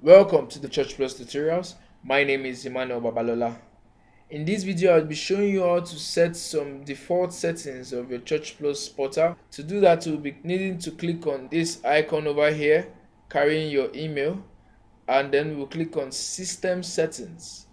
Welcome to the ChurchPlus tutorials. My name is Emmanuel Babalola. In this video, I'll be showing you how to set some default settings of your ChurchPlus portal. To do that, you'll be needing to click on this icon over here, carrying your email, and then we'll click on System Settings.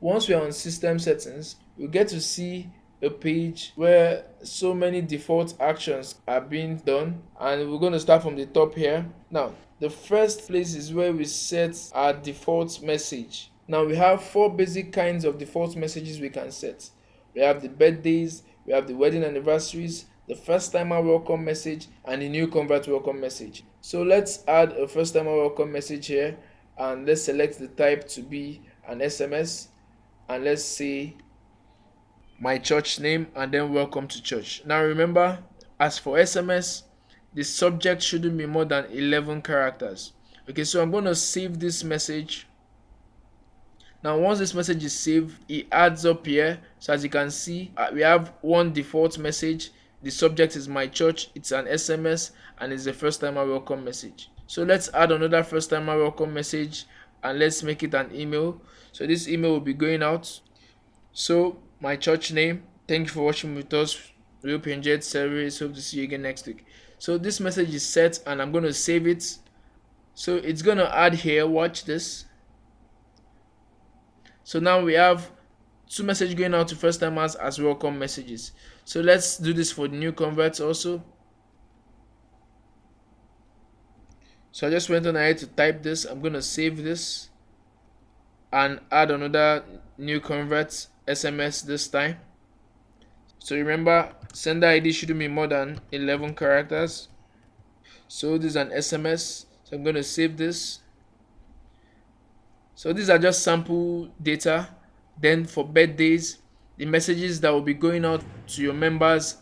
Once we're on System Settings, we'll get to see a page where so many default actions are being done, and we're going to start from the top here. Now, the first place is where we set our default message. Now we have four basic kinds of default messages we can set. We have the birthdays, we have the wedding anniversaries, the first timer welcome message, and the new convert welcome message. So let's add a first timer welcome message here, and let's select the type to be an SMS, and let's say my church name and then welcome to church. Now remember, as for SMS, the subject shouldn't be more than 11 characters. Okay, so I'm going to save this message. Now once this message is saved, it adds up here. So as you can see, we have one default message. The subject is my church, it's an SMS, and it's a first timer welcome message. So let's add another first timer welcome message, and let's make it an email. So this email will be going out. So my church name, thank you for watching with us. We hope you enjoyed the service. Hope to see you again next week. So this message is set, and I'm going to save it. So it's going to add here. Watch this. So now we have two messages going out to first timers as welcome messages. So let's do this for the new converts also. So I just went on ahead to type this. I'm going to save this and add another new convert SMS this time. So remember, sender ID shouldn't be more than 11 characters. So this is an SMS. So I'm going to save this. So these are just sample data. Then for birthdays, the messages that will be going out to your members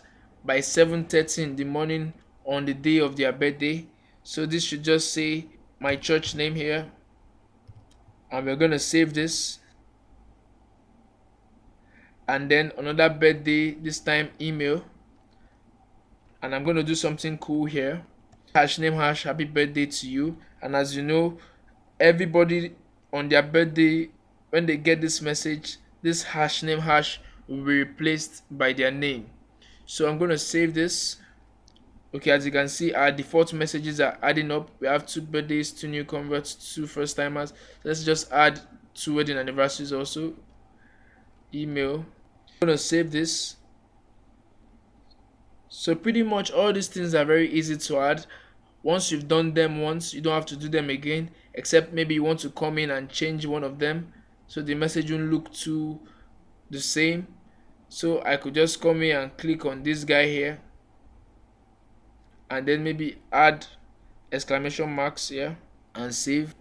by 7:30 in the morning on the day of their birthday. So this should just say my church name here. And we're going to save this. And then another birthday, this time email, and I'm going to do something cool here. #name happy birthday to you. And as you know, everybody on their birthday, when they get this message, this #name will be replaced by their name. So I'm going to save this. Okay, as you can see, our default messages are adding up. We have 2 birthdays, 2 new converts, 2 first timers. Let's just add 2 wedding anniversaries also. Email. I'm going to save this. So pretty much all these things are very easy to add. Once you've done them once, you don't have to do them again, except maybe you want to come in and change one of them so the message won't look too the same. So I could just come in and click on this guy here, and then maybe add exclamation marks here and save.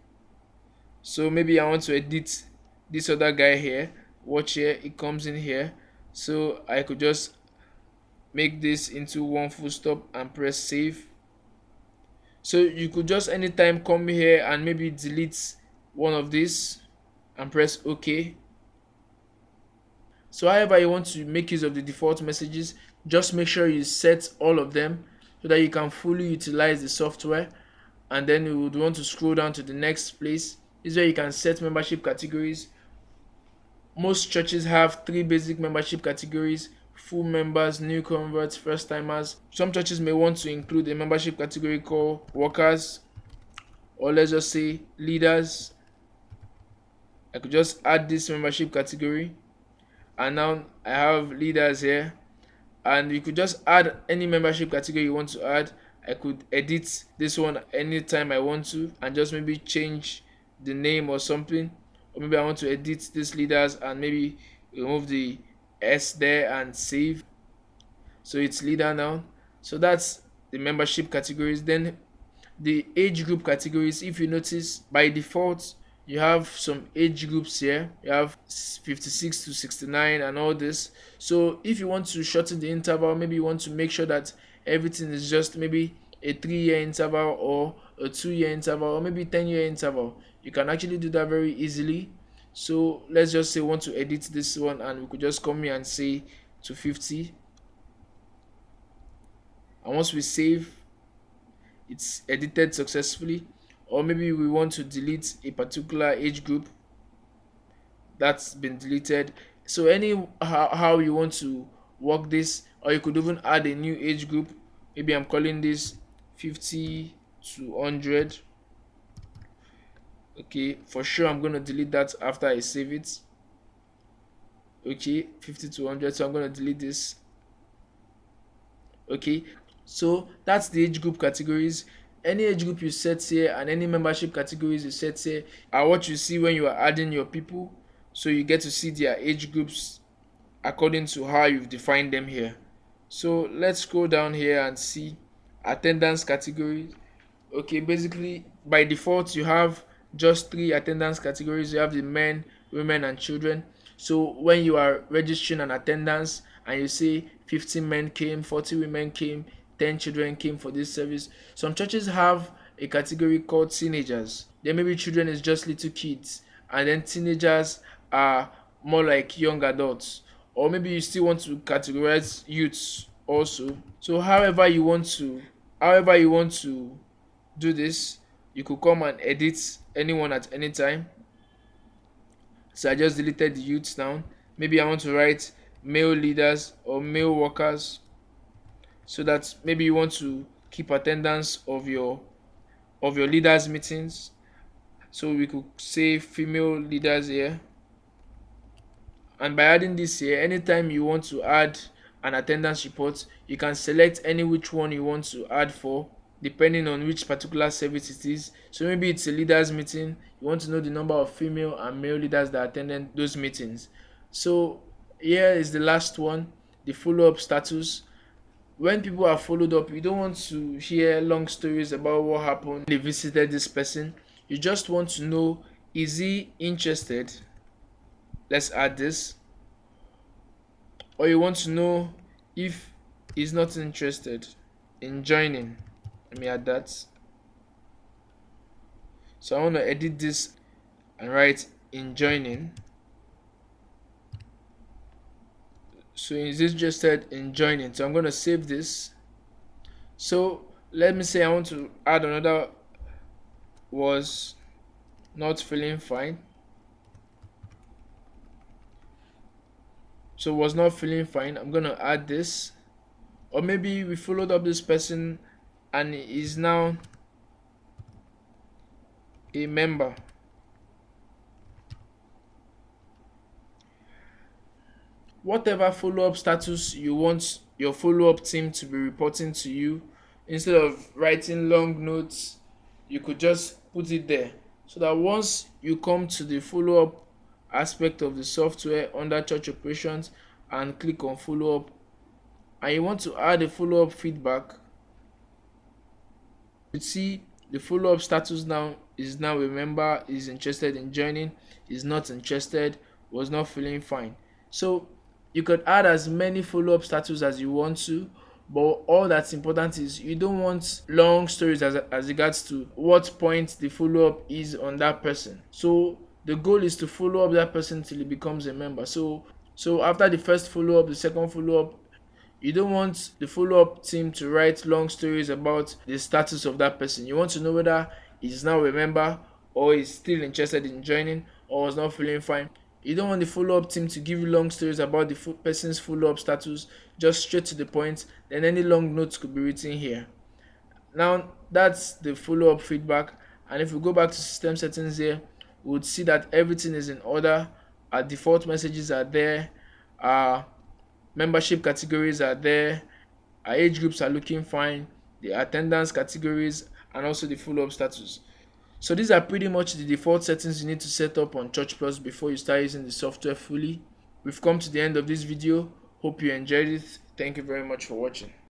So maybe I want to edit this other guy here. Watch here, it comes in here. So I could just make this into one full stop and press save. So you could just anytime come here and maybe delete one of these and press OK. So however you want to make use of the default messages, just make sure you set all of them so that you can fully utilize the software. And then you would want to scroll down to the next place. This is where you can set membership categories. Most churches have 3 basic membership categories: full members, new converts, first timers. Some churches may want to include a membership category called workers, or let's just say leaders. I could just add this membership category, and now I have leaders here. And you could just add any membership category you want to add. I could edit this one anytime I want to and just maybe change the name or something. Or maybe I want to edit this leaders and maybe remove the S there and save. So it's leader now. So that's the membership categories. Then the age group categories, if you notice, by default you have some age groups here. You have 56 to 69 and all this. So if you want to shorten the interval, maybe you want to make sure that everything is just maybe a 3-year interval or a 2-year interval or maybe 10-year interval, you can actually do that very easily. So let's just say we want to edit this one, and we could just come here and say to 50. And once we save, it's edited successfully. or maybe we want to delete a particular age group that's been deleted. So any how you want to work this, or you could even add a new age group. Maybe I'm calling this 50 to 100. Okay, for sure I'm going to delete that after I save it. Okay, 50 to 100, so I'm going to delete this. Okay, so that's the age group categories. Any age group you set here and any membership categories you set here are what you see when you are adding your people. So you get to see their age groups according to how you've defined them here. So let's scroll down here and see attendance categories. Okay, basically by default you have just 3 attendance categories. You have the men, women and children. So when you are registering an attendance and you say 15 men came, 40 women came, 10 children came for this service, some churches have a category called teenagers. Then maybe children is just little kids, and then teenagers are more like young adults, or maybe you still want to categorize youths also. So however you want to do this, you could come and edit anyone at any time. So I just deleted the youths now. Maybe I want to write male leaders or male workers, so that maybe you want to keep attendance of your leaders meetings. So we could say female leaders here. And by adding this here, anytime you want to add an attendance report, you can select any which one you want to add for, depending on which particular service it is. So maybe it's a leaders meeting, you want to know the number of female and male leaders that attended those meetings. So here is the last one, the follow-up status. When people are followed up, you don't want to hear long stories about what happened, they visited this person. You just want to know, is he interested? Let's add this. Or you want to know if he's not interested in joining. Let me add that. So I want to edit this and write in joining. So is interested in joining. So I'm going to save this. So let me say I want to add another, was not feeling fine. So was not feeling fine. I'm going to add this. Or maybe we followed up this person and is now a member. Whatever follow-up status you want your follow-up team to be reporting to you, instead of writing long notes, you could just put it there, so that once you come to the follow-up aspect of the software under church operations and click on follow-up, and you want to add a follow-up feedback, you see the follow-up status now is a member, is interested in joining, is not interested, was not feeling fine. So you could add as many follow-up status as you want to, but all that's important is you don't want long stories as regards to what point the follow-up is on that person. So the goal is to follow up that person till he becomes a member. So after the first follow-up, the second follow-up, you don't want the follow-up team to write long stories about the status of that person. You want to know whether he's now a member, or is still interested in joining, or was not feeling fine. You don't want the follow-up team to give you long stories about the person's follow-up status, just straight to the point. Then any long notes could be written here. Now that's the follow-up feedback, and if we go back to system settings here, we would see that everything is in order. Our default messages are there, our membership categories are there, our age groups are looking fine, the attendance categories, and also the follow-up status. So these are pretty much the default settings you need to set up on ChurchPlus before you start using the software fully. We've come to the end of this video. Hope you enjoyed it. Thank you very much for watching.